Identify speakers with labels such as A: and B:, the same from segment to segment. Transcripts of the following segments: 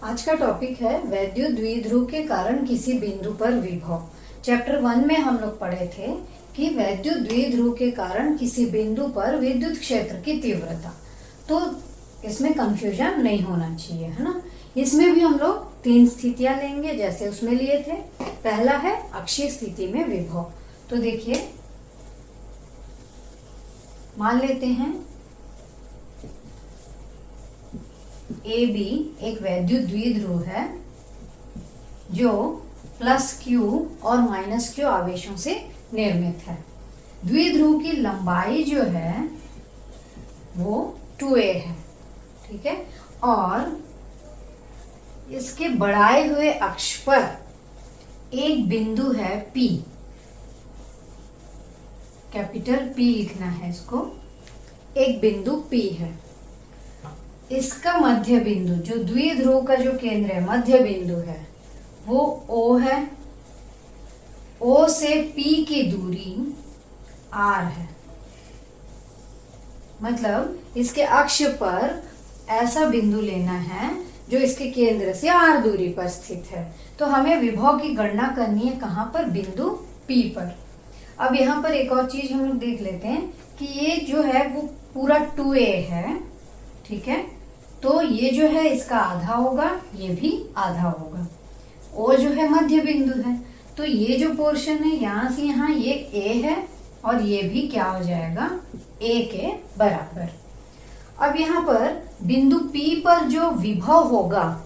A: आज का टॉपिक है वैद्युत द्विध्रुव के कारण किसी बिंदु पर विभव। चैप्टर 1 में हम लोग पढ़े थे कि वैद्युत द्विध्रुव के कारण किसी बिंदु पर विद्युत क्षेत्र की तीव्रता। तो इसमें कंफ्यूजन नहीं होना चाहिए, है ना। इसमें भी हम लोग 3 स्थितियां लेंगे जैसे उसमें लिए थे। पहला है अक्षीय स्थिति में विभव। तो देखिए, मान लेते हैं ए बी एक वैद्युत द्विध्रुव है जो +q और -q आवेशों से निर्मित है। द्विध्रुव की लंबाई जो है वो 2a है, ठीक है। और इसके बढ़ाए हुए अक्ष पर एक बिंदु है P, कैपिटल P लिखना है इसको। एक बिंदु P है, इसका मध्य बिंदु जो द्विध्रुव का जो केंद्र है, मध्य बिंदु है वो O है। O से P की दूरी R है, मतलब इसके अक्ष पर ऐसा बिंदु लेना है जो इसके केंद्र से R दूरी पर स्थित है। तो हमें विभव की गणना करनी है कहाँ पर? बिंदु P पर। अब यहाँ पर एक और चीज हम लोग देख लेते हैं कि ये जो है वो पूरा 2a है, ठीक है। तो ये जो है इसका आधा होगा, ये भी आधा होगा। O जो है मध्य बिंदु है, तो ये जो पोर्शन है यहाँ से यहाँ ये A है और ये भी क्या हो जाएगा? A के बराबर। अब यहाँ पर बिंदु P पर जो विभव होगा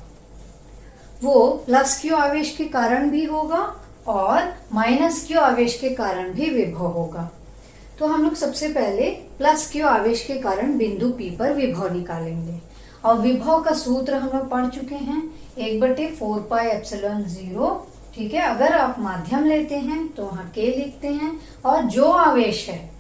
A: वो +q आवेश के कारण भी होगा और -q आवेश के कारण भी विभव होगा। तो हम लोग सबसे पहले +q आवेश के कारण बिंदु P पर विभव निकालेंगे। और विभव का सूत्र हम लोग पढ़ चुके हैं, 1/4πε0, ठीक है। अगर आप माध्यम लेते हैं तो वहां k लिखते हैं और जो आवेश है,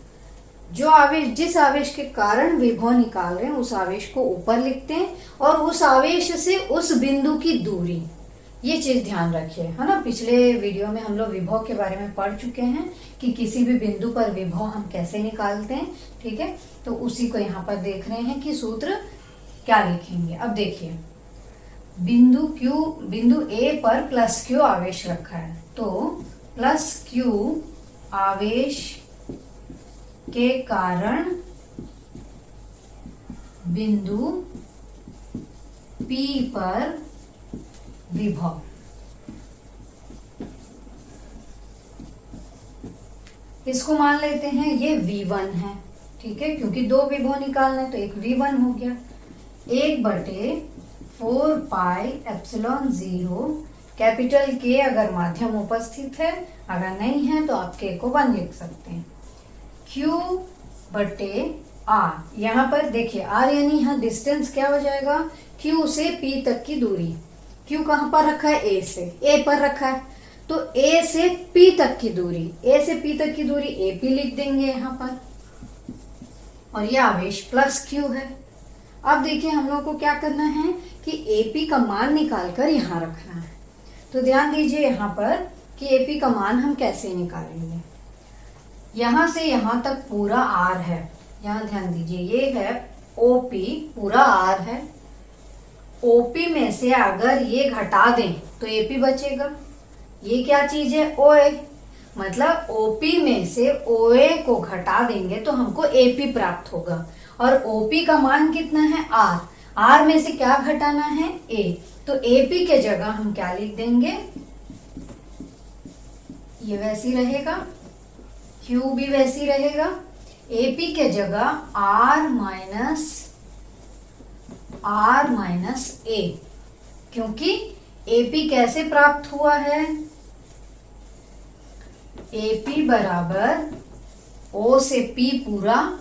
A: जिस आवेश के कारण विभव निकाल रहे हैं उस आवेश को ऊपर लिखते हैं और उस आवेश से उस बिंदु की दूरी, ये चीज ध्यान रखिए, है ना। पिछले वीडियो में हम लोग विभव के बारे में पढ़ चुके हैं कि किसी भी बिंदु पर विभव हम कैसे निकालते हैं, ठीक है। तो उसी को यहाँ पर देख रहे हैं कि सूत्र क्या लिखेंगे। अब देखिए, बिंदु A पर +q आवेश रखा है, तो +q आवेश के कारण बिंदु P पर विभव। इसको मान लेते हैं ये V1 है, ठीक है, क्योंकि 2 विभव निकालना है तो एक V1 हो गया। 1/4πε0 कैपिटल K अगर माध्यम उपस्थित है, अगर नहीं है तो आप K को 1 लिख सकते हैं। Q/R, यहाँ पर देखिए R यानी यहाँ डिस्टेंस क्या हो जाएगा? Q से P तक की दूरी। Q कहाँ पर रखा है? A से, A पर रखा है, तो A से P तक की दूरी, A से P तक की दूरी AP लिख देंगे यहाँ पर। और ये आवेश +q है। अब देखिए, हम लोग को क्या करना है कि AP का मान निकालकर यहाँ रखना है। तो ध्यान दीजिए यहाँ पर कि AP का मान हम कैसे निकालेंगे। यहाँ से यहाँ तक पूरा R है, यहाँ ध्यान दीजिए, ये है OP, पूरा R है। OP में से अगर ये घटा दें तो AP बचेगा। ये क्या चीज है? OA, मतलब OP में से OA को घटा देंगे तो हमको AP प्राप्त होगा। और OP का मान कितना है? R। R में से क्या घटाना है? A। तो AP के जगह हम क्या लिख देंगे? ये वैसी रहेगा, Q भी वैसी रहेगा। AP के जगह R माइनस A, क्योंकि AP कैसे प्राप्त हुआ है? AP बराबर O से P पूरा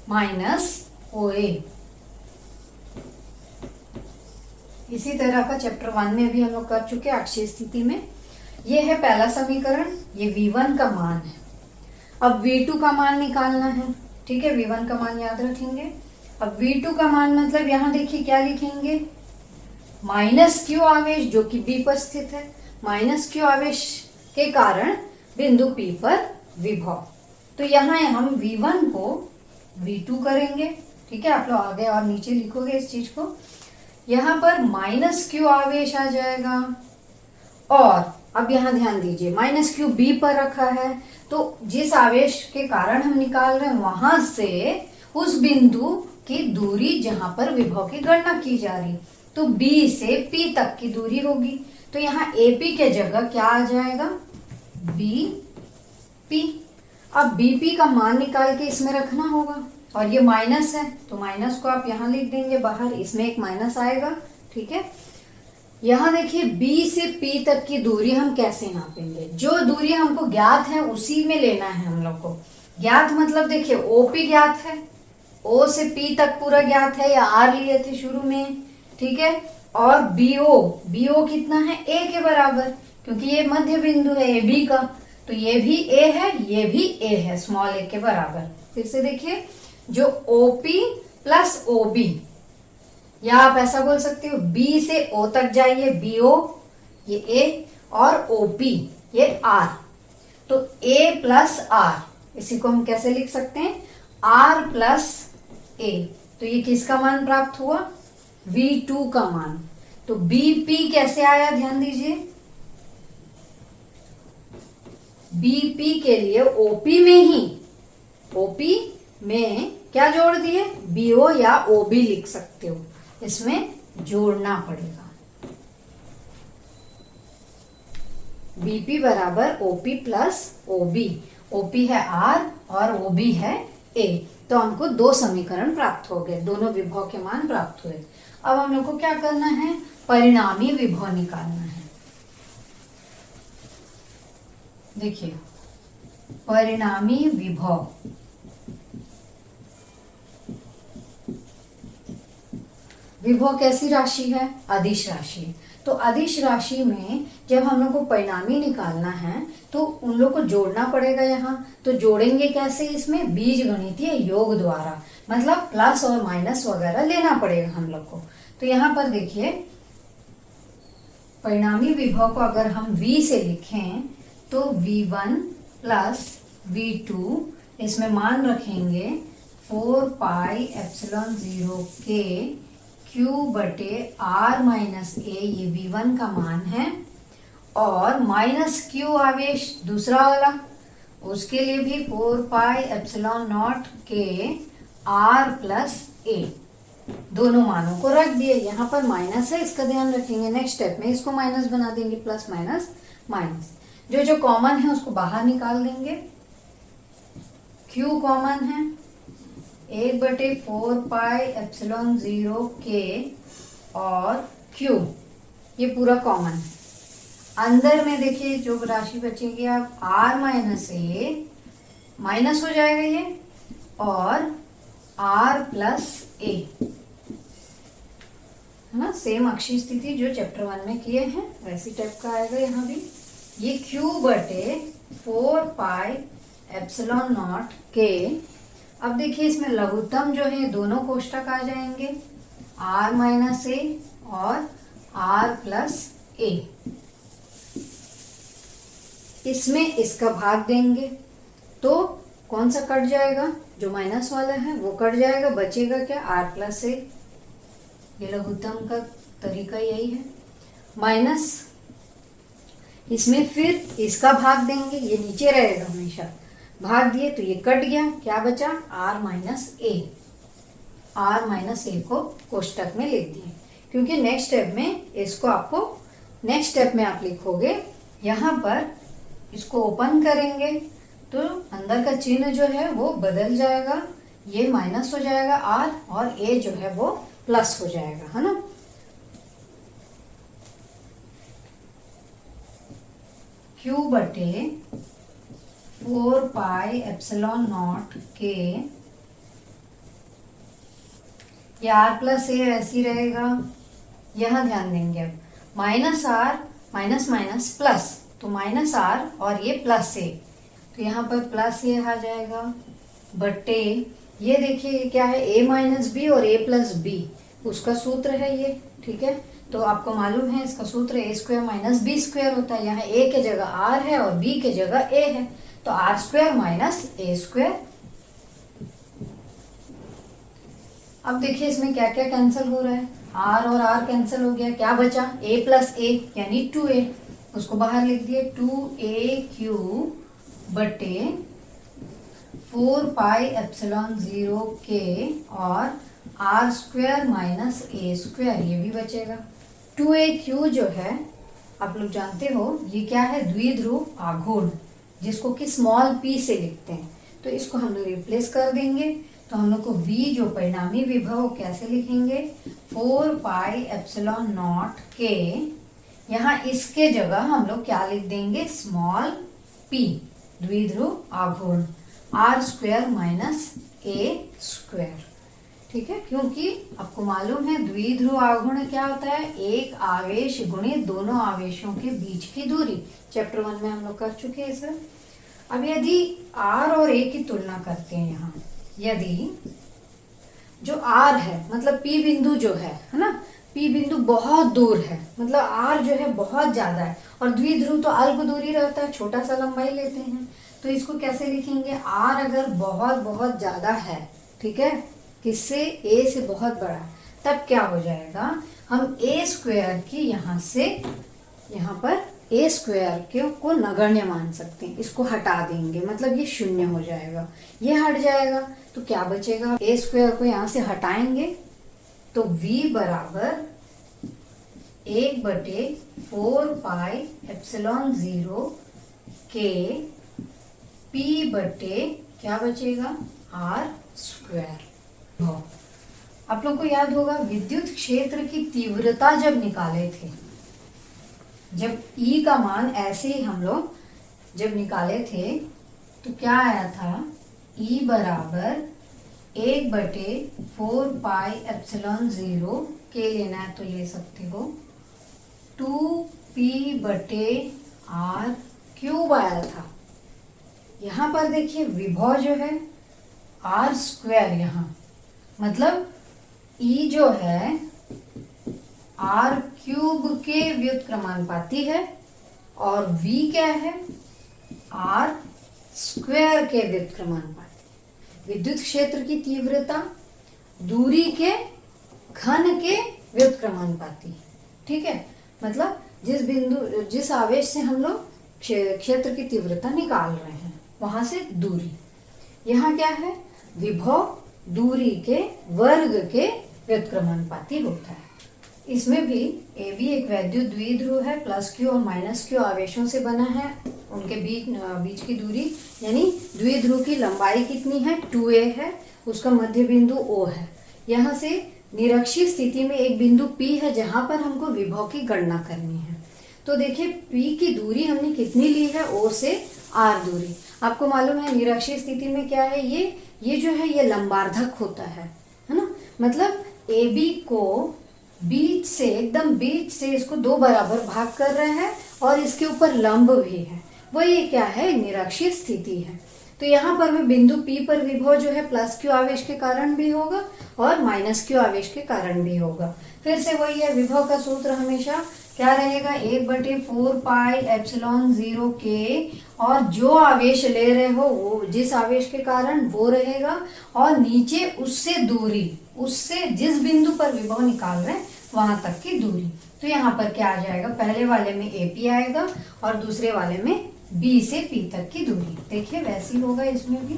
A: माइनस OA। इसी तरह का चैप्टर 1 में भी हम लोग कर चुके हैं अक्षीय स्थिति में। ये है पहला समीकरण, ये V1 का मान है। अब V2 का मान निकालना है, ठीक है। V1 का मान याद रखेंगे। अब V2 का मान मतलब यहाँ देखिए क्या लिखेंगे? -q आवेश जो कि B पर स्थित है, -q आवेश के कारण बिंदु P पर विभव। तो यहाँ हम V1 को V2 करेंगे, ठीक है। आप लोग आगे और नीचे लिखोगे इस चीज को। यहाँ पर माइनस क्यू आवेश आ जाएगा। और अब यहाँ ध्यान दीजिए, माइनस क्यू बी पर रखा है, तो जिस आवेश के कारण हम निकाल रहे हैं वहां से उस बिंदु की दूरी जहां पर विभव की गणना की जा रही, तो बी से पी तक की दूरी होगी। तो यहाँ एपी के जगह क्या आ जाएगा, बी पी। अब बीपी का मान निकाल के इसमें रखना होगा, और ये माइनस है तो माइनस को आप यहाँ लिख देंगे बाहर, इसमें एक माइनस आएगा, ठीक है। यहाँ देखिए बी से पी तक की दूरी हम कैसे नापेंगे, जो दूरी हमको ज्ञात है उसी में लेना है हम लोग को। ज्ञात मतलब देखिए ओपी ज्ञात है, ओ से पी तक पूरा ज्ञात है, या आर लिए थे शुरू में, ठीक है। और बीओ कितना है, ए के बराबर, क्योंकि ये मध्य बिंदु है ए बी का, तो ये भी ए है, ये भी ए है, स्मॉल ए के बराबर। फिर से देखिए, जो ओपी प्लस ओबी, या आप ऐसा बोल सकते हो बी से ओ तक जाइए, बीओ ये ए, और ओपी ये आर, तो ए प्लस आर, इसी को हम कैसे लिख सकते हैं, आर प्लस ए। तो ये किसका मान प्राप्त हुआ, V2 का मान। तो BP कैसे आया, ध्यान दीजिए, BP के लिए OP में ही, OP में क्या जोड़ दिए, BO या OB लिख सकते हो, इसमें जोड़ना पड़ेगा। BP बराबर OP प्लस OB, OP है R और OB है A, तो हमको दो समीकरण प्राप्त हो गए, दोनों विभव के मान प्राप्त हुए। अब हम लोग को क्या करना है, परिणामी विभव निकालना है। देखिए परिणामी विभव, विभव कैसी राशि है, अदिश राशि। तो अदिश राशि में जब हम लोग को परिणामी निकालना है तो उन लोग को जोड़ना पड़ेगा यहाँ। तो जोड़ेंगे कैसे, इसमें बीज गणितीय योग द्वारा, मतलब प्लस और माइनस वगैरह लेना पड़ेगा हम लोग को। तो यहाँ पर देखिए परिणामी विभव को अगर हम V से लिखें तो V1 प्लस V2, इसमें मान रखेंगे 4 पाई एप्सिलॉन 0 के Q बटे R माइनस ए, ये V1 का मान है, और माइनस Q आवेश दूसरा वाला, उसके लिए भी 4 पाई एप्सिलॉन नॉट के R प्लस ए, दोनों मानों को रख दिए। यहाँ पर माइनस है, इसका ध्यान रखेंगे, नेक्स्ट स्टेप में इसको माइनस बना देंगे, प्लस माइनस माइनस, जो जो कॉमन है उसको बाहर निकाल देंगे। Q कॉमन है, 1/4 पाई एप्सिलॉन 0 के और Q, ये पूरा कॉमन है। अंदर में देखिए जो राशि बचेगी, आप R माइनस ए माइनस हो जाएगा ये, और R प्लस ए, है ना, सेम अक्षीय स्थिति जो चैप्टर 1 में किए हैं वैसी टाइप का आएगा यहाँ भी। ये Q बटे 4 पाई एप्सिलॉन नॉट के, अब देखिए इसमें लघुत्तम जो है दोनों कोष्टक आ जाएंगे, R माइनस ए और R प्लस ए, इसमें इसका भाग देंगे तो कौन सा कट जाएगा, जो माइनस वाला है वो कट जाएगा, बचेगा क्या, R प्लस ए। ये लघुत्तम का तरीका यही है। माइनस, इसमें फिर इसका भाग देंगे, ये नीचे रहेगा हमेशा, भाग दिए तो ये कट गया, क्या बचा, R माइनस ए। R माइनस ए को कोष्टक में लिख दिए, क्योंकि नेक्स्ट स्टेप में इसको आपको, नेक्स्ट स्टेप में आप लिखोगे, यहाँ पर इसको ओपन करेंगे तो अंदर का चिन्ह जो है वो बदल जाएगा, ये माइनस हो जाएगा R, और ए जो है वो प्लस हो जाएगा, है ना। Q बटे 4 पाई एप्सिलॉन नॉट के, ये R प्लस ए ऐसी रहेगा, यहां ध्यान देंगे। अब minus R minus minus plus, तो माइनस R और ये प्लस ए, तो यहाँ पर प्लस ए आ जाएगा, बटे ये देखिए क्या है, a माइनस बी और a प्लस बी, उसका सूत्र है ये, ठीक है। तो आपको मालूम है इसका सूत्र a square minus b square होता है, यहाँ a के जगह r है और b के जगह a है, तो r square minus a square. अब देखिए इसमें क्या क्या कैंसिल हो रहा है, आर और आर कैंसिल हो गया, क्या बचा a प्लस ए यानी 2a, उसको बाहर लिख दिए 2a³ बटे 4πε0k और r² माइनस a², ये भी बचेगा। 2a³ जो है आप लोग जानते हो ये क्या है, द्विध्रुव आघूर्ण, जिसको कि स्मॉल p से लिखते हैं। तो इसको हम लोग रिप्लेस कर देंगे, तो हम लोग को v जो परिणामी विभव कैसे लिखेंगे 4πε0k, यहाँ इसके जगह हम लोग क्या लिख देंगे स्मॉल p, द्विध्रुव आघूर्ण r² माइनस a², ठीक है। क्योंकि आपको मालूम है द्विध्रुव आघूर्ण क्या होता है, एक आवेश गुणित दोनों आवेशों के बीच की दूरी, चैप्टर 1 में हम लोग कर चुके हैं सर। अब यदि r और a की तुलना करते हैं, यहाँ यदि जो r है मतलब p बिंदु जो है ना, p बिंदु बहुत दूर है, मतलब r जो है बहुत ज्यादा है, और द्विध्रुव तो अल्प दूरी रहता है, छोटा सा लंबाई लेते हैं। तो इसको कैसे लिखेंगे, r अगर बहुत बहुत ज्यादा है, ठीक है, किससे a से बहुत बड़ा, तब क्या हो जाएगा, हम a² की यहाँ से यहाँ पर a² को नगण्य मान सकते हैं, इसको हटा देंगे, मतलब ये शून्य हो जाएगा, ये हट जाएगा, तो क्या बचेगा, a² को यहाँ से हटाएंगे तो v बराबर 1/4πε0k p बटे क्या बचेगा r²। आप लोग को याद होगा विद्युत क्षेत्र की तीव्रता जब निकाले थे, जब E का मान ऐसे ही हम लोग जब निकाले थे तो क्या आया था, E बराबर 1/4πε0k लेना है तो ले सकते हो 2p बटे r³ आया था। यहाँ पर देखिए विभव जो है r², यहाँ मतलब E जो है r³ के व्युत्क्रमानुपाती है और v क्या है r² के व्युत्क्रमानुपाती। विद्युत क्षेत्र की तीव्रता दूरी के घन के व्युत्क्रमानुपाती, ठीक है, मतलब जिस आवेश से हम लोग क्षेत्र की तीव्रता निकाल रहे हैं वहां से दूरी, यहाँ क्या है विभव दूरी के वर्ग के व्युत्क्रमानुपाती होता है। इसमें भी ए भी एक वैद्युत द्विध्रुव है, +q और -q आवेशों से बना है, उनके बीच की दूरी यानी द्विध्रुव की लंबाई कितनी है 2a है, उसका मध्य बिंदु O है। यहाँ से निरक्षीय स्थिति में एक बिंदु P है जहां पर हमको विभव की गणना करनी है। तो देखिए P की दूरी हमने कितनी ली है, O से R दूरी। आपको मालूम है निरक्षीय स्थिति में क्या है, ये जो है ये लंबार्धक होता है ना, मतलब AB को बीच से एकदम बीच से इसको 2 बराबर भाग कर रहे हैं और इसके ऊपर लंब भी है, वो ये क्या है निरक्षीय स्थिति है। तो यहाँ पर मैं बिंदु P पर विभव जो है +q आवेश के कारण भी होगा और -q आवेश के कारण भी होगा। फिर से वही है, विभव का सूत्र हमेशा क्या रहेगा 1/4πε0k, और जो आवेश ले रहे हो वो जिस आवेश के कारण वो रहेगा, और नीचे उससे दूरी, उससे जिस बिंदु पर विभव निकाल रहे हैं वहां तक की दूरी। तो यहाँ पर क्या आ जाएगा, पहले वाले में AP आएगा और दूसरे वाले में B से P तक की दूरी। देखिए वैसी होगा इसमें भी।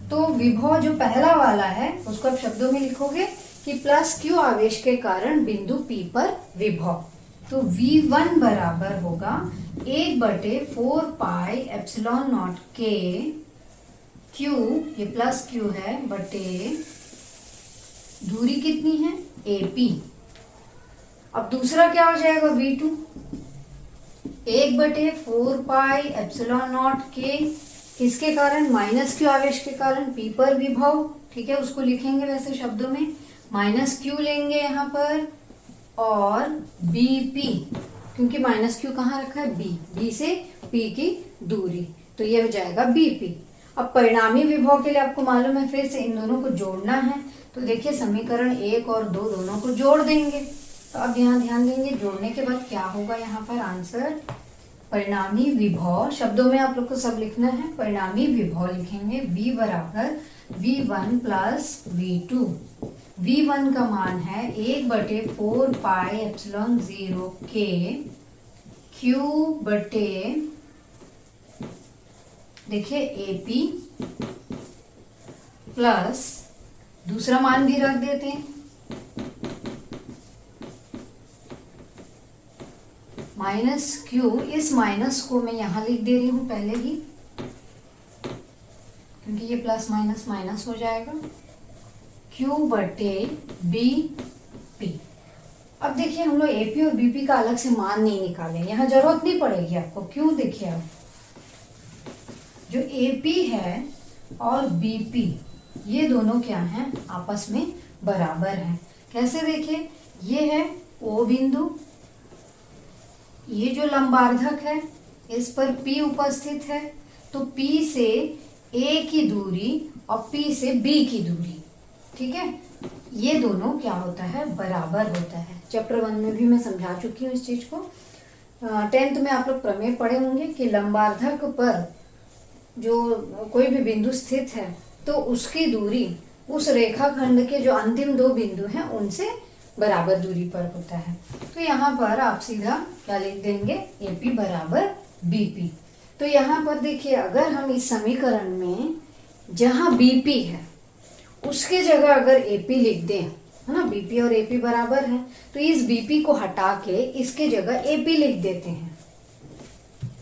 A: तो विभव जो पहला वाला है उसको आप शब्दों में लिखोगे कि +q आवेश के कारण बिंदु P पर विभव, तो V1 बराबर होगा 1/4πε0k q, ये +q है, बटे दूरी कितनी है AP। अब दूसरा क्या हो जाएगा V2, 1/4πε0k किसके कारण, -q आवेश के कारण P पर विभव, ठीक है, उसको लिखेंगे वैसे शब्दों में, -q लेंगे यहाँ पर और BP, क्योंकि -q कहाँ रखा है B से P की दूरी, तो ये हो जाएगा BP। अब परिणामी विभव के लिए आपको मालूम है फिर से इन दोनों को जोड़ना है, तो देखिए समीकरण 1 और 2 दोनों को जोड़ देंगे। तो अब यहाँ ध्यान देंगे जोड़ने के बाद क्या होगा, यहाँ पर आंसर परिणामी विभव शब्दों में आप लोग को सब लिखना है, परिणामी विभव लिखेंगे V बराबर V1 + V2। V1 का मान है 1/4πε0 K Q बटे देखिए AP प्लस दूसरा मान भी रख देते हैं -Q। इस माइनस को मैं यहां लिख दे रही हूं पहले ही, क्योंकि ये प्लस माइनस माइनस हो जाएगा। Q बटे BP। अब देखिए हम लोग AP और BP का अलग से मान नहीं निकाले, यहाँ जरूरत नहीं पड़ेगी आपको। क्यों, देखिए अब जो AP है और BP ये दोनों क्या हैं, आपस में बराबर हैं। कैसे, देखिए ये है O बिंदु, ये जो लंबार्धक है इस पर P उपस्थित है, तो P से A की दूरी और P से B की दूरी, ठीक है, ये दोनों क्या होता है, बराबर होता है। चैप्टर 1 में भी मैं समझा चुकी हूँ इस चीज को। 10th में आप लोग प्रमेय पढ़े होंगे कि लंबार्धक पर जो कोई भी बिंदु स्थित है तो उसकी दूरी उस रेखाखंड के जो अंतिम दो बिंदु हैं उनसे बराबर दूरी पर होता है। तो यहाँ पर आप सीधा क्या लिख देंगे, AP बराबर BP। तो यहाँ पर देखिए अगर हम इस समीकरण में जहाँ BP है उसके जगह अगर AP लिख दें, है ना, BP और AP बराबर है, तो इस BP को हटा के इसके जगह AP लिख देते हैं।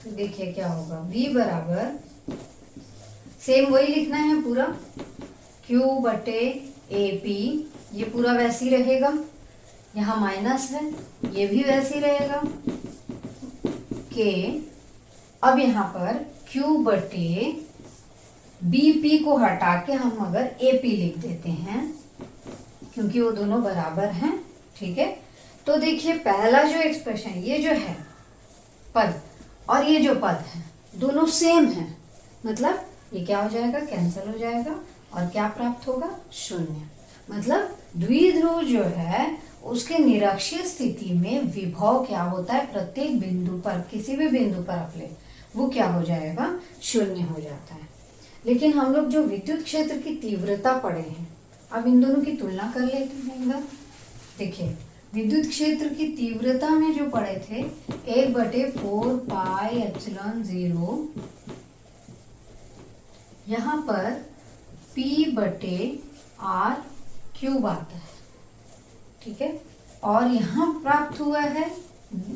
A: तो देखिए क्या होगा, V बराबर सेम वही लिखना है पूरा, Q बटे AP, ये पूरा वैसे ही रहेगा, यहाँ माइनस है ये भी वैसे ही रहेगा, K। अब यहाँ पर Q बटे BP को हटा के हम अगर AP लिख देते हैं, क्योंकि वो दोनों बराबर हैं, ठीक है। तो देखिए पहला जो एक्सप्रेशन ये जो है पद और ये जो पद है दोनों सेम है, मतलब ये क्या हो जाएगा, कैंसिल हो जाएगा और क्या प्राप्त होगा, शून्य। मतलब द्विध्रुव जो है उसके निरक्षीय स्थिति में विभव क्या होता है, प्रत्येक बिंदु पर, किसी भी बिंदु पर आप ले, वो क्या हो जाएगा, शून्य हो जाता है। लेकिन हम लोग जो विद्युत क्षेत्र की तीव्रता पढ़े हैं, अब इन दोनों की तुलना कर लेते हैं इधर। देखिए विद्युत क्षेत्र की तीव्रता में जो पढ़े थे 1/4πε0, यहाँ पर P/R³ आता है, ठीक है। और यहाँ प्राप्त हुआ है,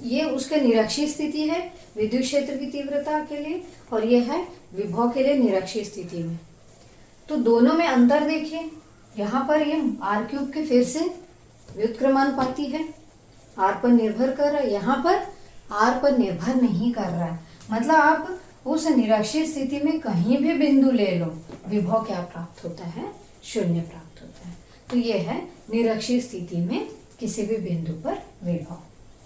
A: ये उसके निरक्षीय स्थिति है विद्युत क्षेत्र की तीव्रता के लिए, और ये है विभव के लिए निरक्षीय स्थिति में। तो दोनों में अंतर देखिए, यहाँ पर ये R³ के फिर से व्युत्क्रमानुपाती है, R पर निर्भर कर रहा है, यहाँ पर R पर निर्भर नहीं कर रहा है। मतलब आप उस निरक्षीय स्थिति में कहीं भी बिंदु ले लो, विभव क्या प्राप्त होता है, शून्य प्राप्त होता है। तो ये है निरक्षीय स्थिति में किसी भी बिंदु पर विभव।